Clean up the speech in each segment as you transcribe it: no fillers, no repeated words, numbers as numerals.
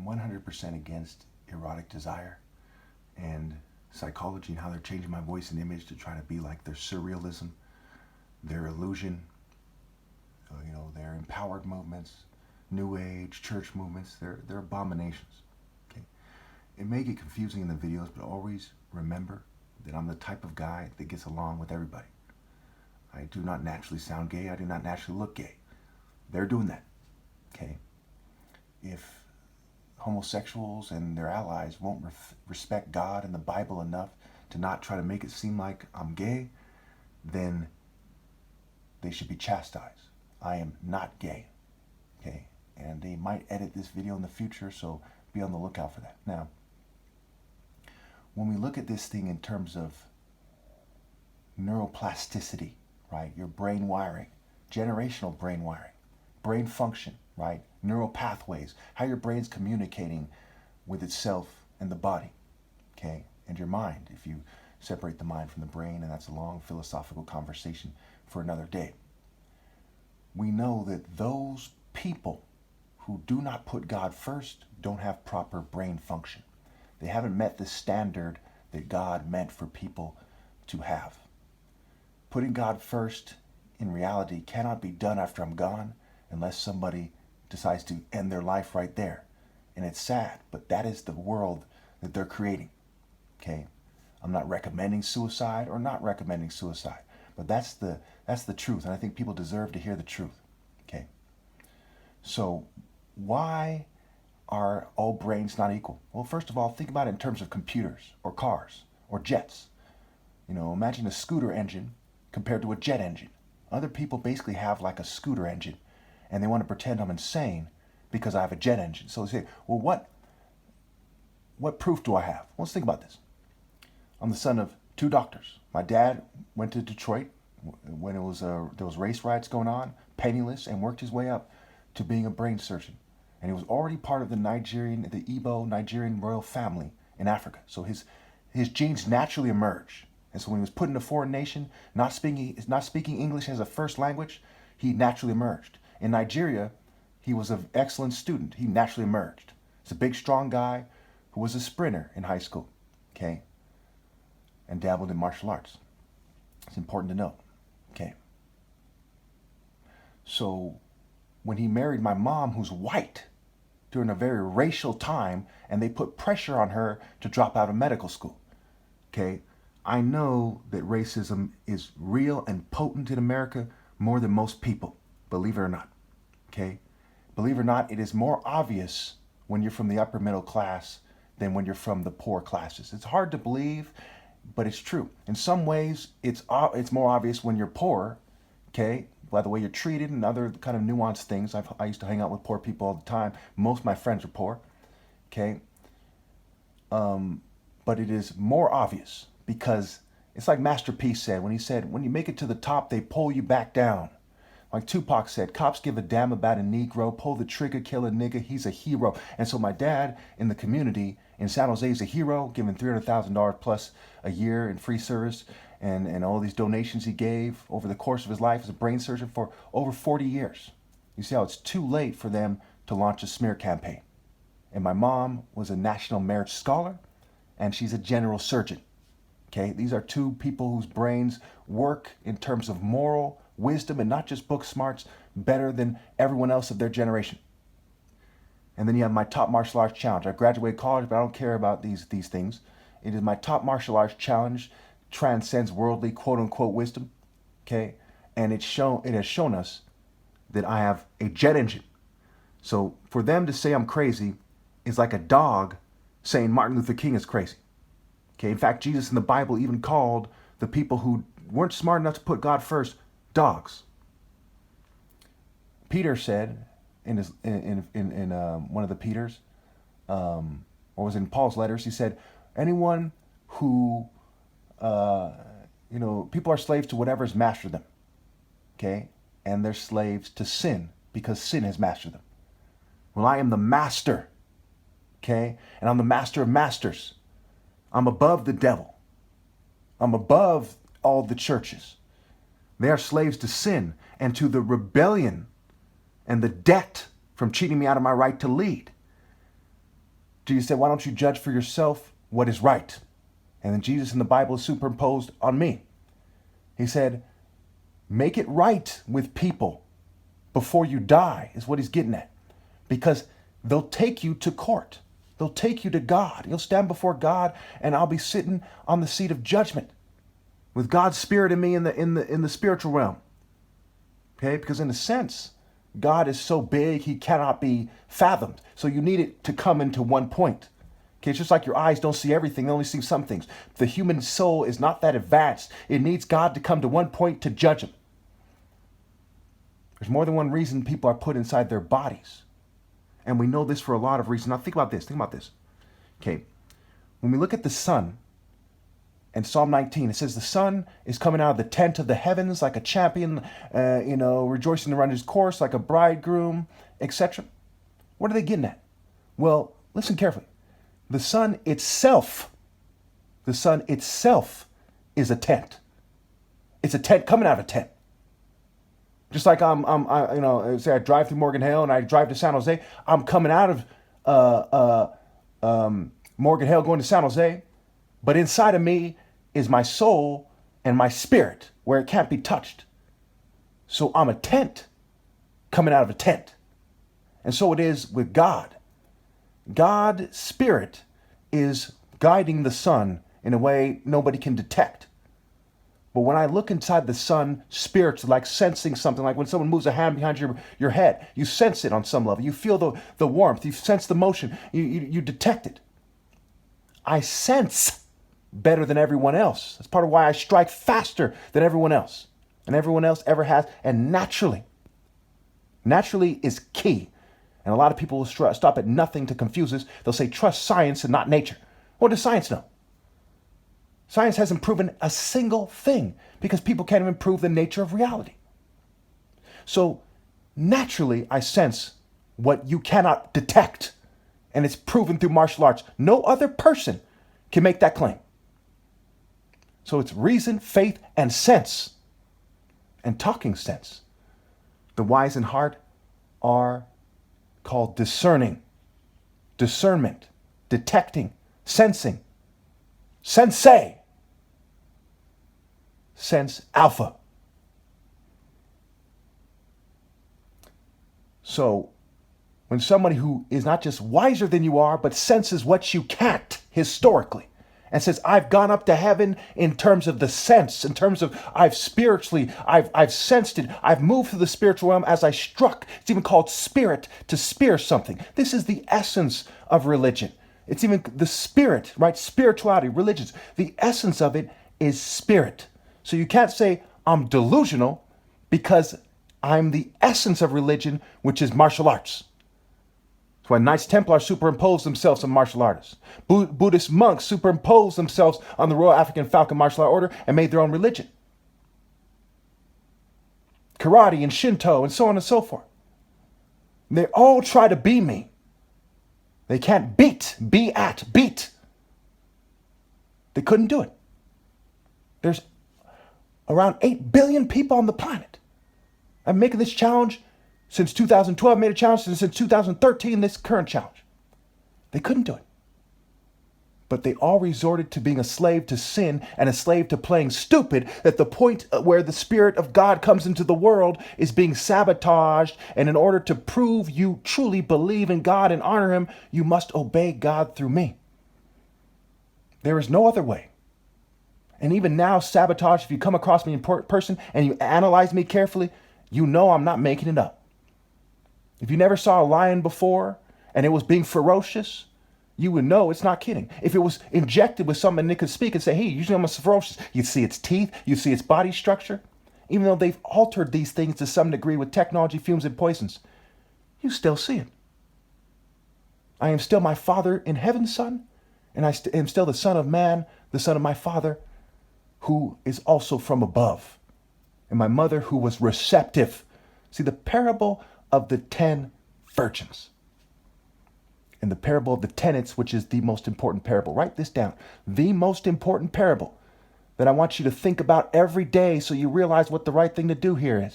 100% against erotic desire and psychology and how they're changing my voice and image to try to be like their surrealism, their illusion, their empowered movements, new age, church movements. They're abominations. Okay, it may get confusing in the videos, but always remember that I'm the type of guy that gets along with everybody. I do not naturally sound gay. I do not naturally look gay. They're doing that. Okay, if homosexuals and their allies won't respect God and the Bible enough to not try to make it seem like I'm gay, then they should be chastised. I am not gay. Okay, and they might edit this video in the future, so be on the lookout for that. Now, when we look at this thing in terms of neuroplasticity, right, your brain wiring, generational brain wiring, brain function, right, neural pathways, how your brain's communicating with itself and the body, okay, and your mind, if you separate the mind from the brain, and that's a long philosophical conversation for another day. We know that those people who do not put God first don't have proper brain function. They haven't met the standard that God meant for people to have. Putting God first in reality cannot be done after I'm gone unless somebody decides to end their life right there. And it's sad, but that is the world that they're creating. Okay? I'm not recommending suicide or not recommending suicide, but that's the truth, and I think people deserve to hear the truth. Okay? So why are all brains not equal? Well, first of all, think about it in terms of computers or cars or jets. Imagine a scooter engine compared to a jet engine. Other people basically have like a scooter engine, and they want to pretend I'm insane because I have a jet engine. So they say, well, what proof do I have? Well, let's think about this. I'm the son of two doctors. My dad went to Detroit when there was race riots going on, penniless, and worked his way up to being a brain surgeon. And he was already part of the Igbo Nigerian royal family in Africa. So his genes naturally emerged. And so when he was put in a foreign nation, not speaking English as a first language, he naturally emerged. In Nigeria, he was an excellent student. He naturally emerged. He's a big, strong guy who was a sprinter in high school, okay, and dabbled in martial arts. It's important to know, okay. So when he married my mom, who's white, during a very racial time, and they put pressure on her to drop out of medical school, okay, I know that racism is real and potent in America more than most people, believe it or not, okay? Believe it or not, it is more obvious when you're from the upper middle class than when you're from the poor classes. It's hard to believe, but it's true. In some ways, it's more obvious when you're poor, okay, by the way you're treated and other kind of nuanced things. I used to hang out with poor people all the time. Most of my friends are poor, okay? But it is more obvious because it's like Master P said when he said, when you make it to the top, they pull you back down. Like Tupac said, cops give a damn about a Negro, pull the trigger, kill a nigga, he's a hero. And so my dad in the community in San Jose is a hero, giving $300,000 plus a year in free service and all these donations he gave over the course of his life as a brain surgeon for over 40 years. You see how it's too late for them to launch a smear campaign. And my mom was a National Merit Scholar, and she's a general surgeon. Okay, these are two people whose brains work in terms of moral wisdom and not just book smarts better than everyone else of their generation. And then you have my top martial arts challenge. I graduated college, but I don't care about these things. It is my top martial arts challenge, transcends worldly quote unquote wisdom. Okay, and it has shown us that I have a jet engine. So for them to say I'm crazy is like a dog saying Martin Luther King is crazy. Okay, in fact, Jesus in the Bible even called the people who weren't smart enough to put God first dogs. Peter said in one of the Peters, or was in Paul's letters, he said, anyone who, people are slaves to whatever's mastered them, okay? And they're slaves to sin because sin has mastered them. Well, I am the master, okay? And I'm the master of masters. I'm above the devil. I'm above all the churches. They are slaves to sin and to the rebellion and the debt from cheating me out of my right to lead. Jesus said, why don't you judge for yourself what is right? And then Jesus in the Bible is superimposed on me. He said, make it right with people before you die, is what he's getting at. Because they'll take you to court. They'll take you to God. You'll stand before God, and I'll be sitting on the seat of judgment with God's spirit in me in the spiritual realm. Okay? Because in a sense, God is so big, he cannot be fathomed. So you need it to come into one point. Okay, it's just like your eyes don't see everything, they only see some things. The human soul is not that advanced. It needs God to come to one point to judge them. There's more than one reason people are put inside their bodies. And we know this for a lot of reasons. Now think about this. Okay, when we look at the sun, in Psalm 19, it says the sun is coming out of the tent of the heavens like a champion, rejoicing to run his course like a bridegroom, etc. What are they getting at? Well, listen carefully. The sun itself is a tent. It's a tent coming out of a tent. Just like say I drive through Morgan Hill and I drive to San Jose, I'm coming out of Morgan Hill going to San Jose, but inside of me is my soul and my spirit where it can't be touched. So I'm a tent coming out of a tent. And so it is with God. God's spirit is guiding the sun in a way nobody can detect. But when I look inside the sun, spirits like sensing something, like when someone moves a hand behind your head, you sense it on some level. You feel the warmth, you sense the motion, you detect it. I sense better than everyone else. That's part of why I strike faster than everyone else. And everyone else ever has. And naturally is key. And a lot of people will stop at nothing to confuse us. They'll say, trust science and not nature. What does science know? Science hasn't proven a single thing because people can't even prove the nature of reality. So naturally, I sense what you cannot detect. And it's proven through martial arts. No other person can make that claim. So it's reason, faith, and sense. And talking sense. The wise in heart are called discerning, discernment, detecting, sensing, sensei, sense alpha. So when somebody who is not just wiser than you are, but senses what you can't historically, and says, I've gone up to heaven in terms of the sense, in terms of I've sensed it. I've moved through the spiritual realm as I struck. It's even called spirit, to spear something. This is the essence of religion. It's even the spirit, right? Spirituality, religions. The essence of it is spirit. So you can't say I'm delusional because I'm the essence of religion, which is martial arts. That's why Knights Templars superimpose themselves on martial artists. Buddhist monks superimpose themselves on the Royal African Falcon Martial Art Order and made their own religion. Karate and Shinto and so on and so forth. They all try to be me. They can't beat. They couldn't do it. There's around 8 billion people on the planet. I'm making this challenge since 2012. I made a challenge since 2013, this current challenge. They couldn't do it. But they all resorted to being a slave to sin and a slave to playing stupid, that the point where the Spirit of God comes into the world is being sabotaged. And in order to prove you truly believe in God and honor him, you must obey God through me. There is no other way. And even now, sabotage, if you come across me in person and you analyze me carefully, you know I'm not making it up. If you never saw a lion before and it was being ferocious, you would know it's not kidding. If it was injected with something and it could speak and say, hey, usually I'm ferocious, you'd see its teeth, you'd see its body structure. Even though they've altered these things to some degree with technology, fumes, and poisons, you still see it. I am still my Father in heaven's Son, and I am still the Son of Man, the Son of my Father, who is also from above, and my mother who was receptive. See, the parable of the 10 virgins and the parable of the tenants, which is the most important parable. Write this down. The most important parable that I want you to think about every day so you realize what the right thing to do here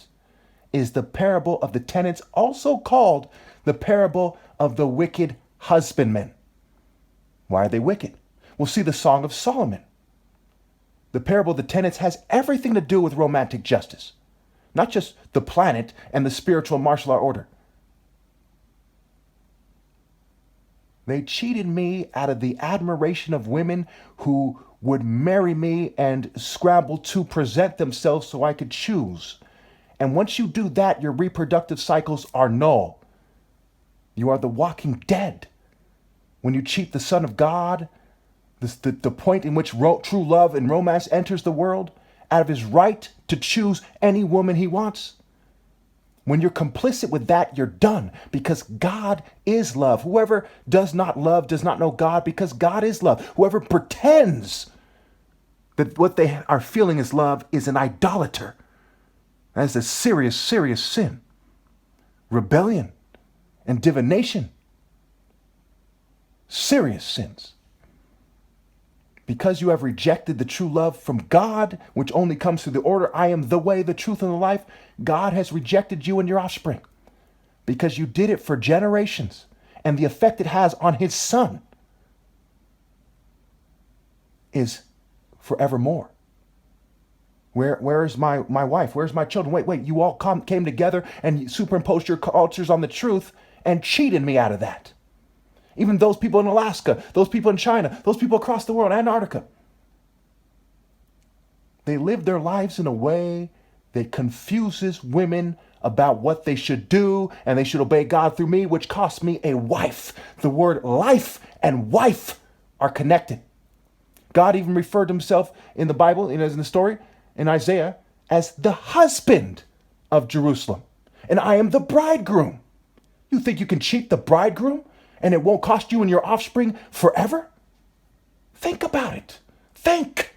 is the parable of the tenants, also called the parable of the wicked husbandman. Why are they wicked? Well, see the Song of Solomon. The parable of the tenants has everything to do with romantic justice, not just the planet and the spiritual martial art order. They cheated me out of the admiration of women who would marry me and scramble to present themselves so I could choose. And once you do that, your reproductive cycles are null. You are the walking dead. When you cheat the Son of God, the point in which true love and romance enters the world, out of his right to choose any woman he wants. When you're complicit with that, you're done, because God is love. Whoever does not love does not know God, because God is love. Whoever pretends that what they are feeling is love is an idolater. That is a serious, serious sin. Rebellion and divination. Serious sins. Because you have rejected the true love from God, which only comes through the order, I am the way, the truth, and the life, God has rejected you and your offspring. Because you did it for generations. And the effect it has on his son is forevermore. Where is my wife? Where's my children? Wait, you all came together and superimposed your cultures on the truth and cheated me out of that. Even those people in Alaska, those people in China, those people across the world, Antarctica. They live their lives in a way that confuses women about what they should do, and they should obey God through me, which costs me a wife. The word life and wife are connected. God even referred to himself in the Bible, in the story, in Isaiah, as the husband of Jerusalem. And I am the bridegroom. You think you can cheat the bridegroom and it won't cost you and your offspring forever? Think about it. Think.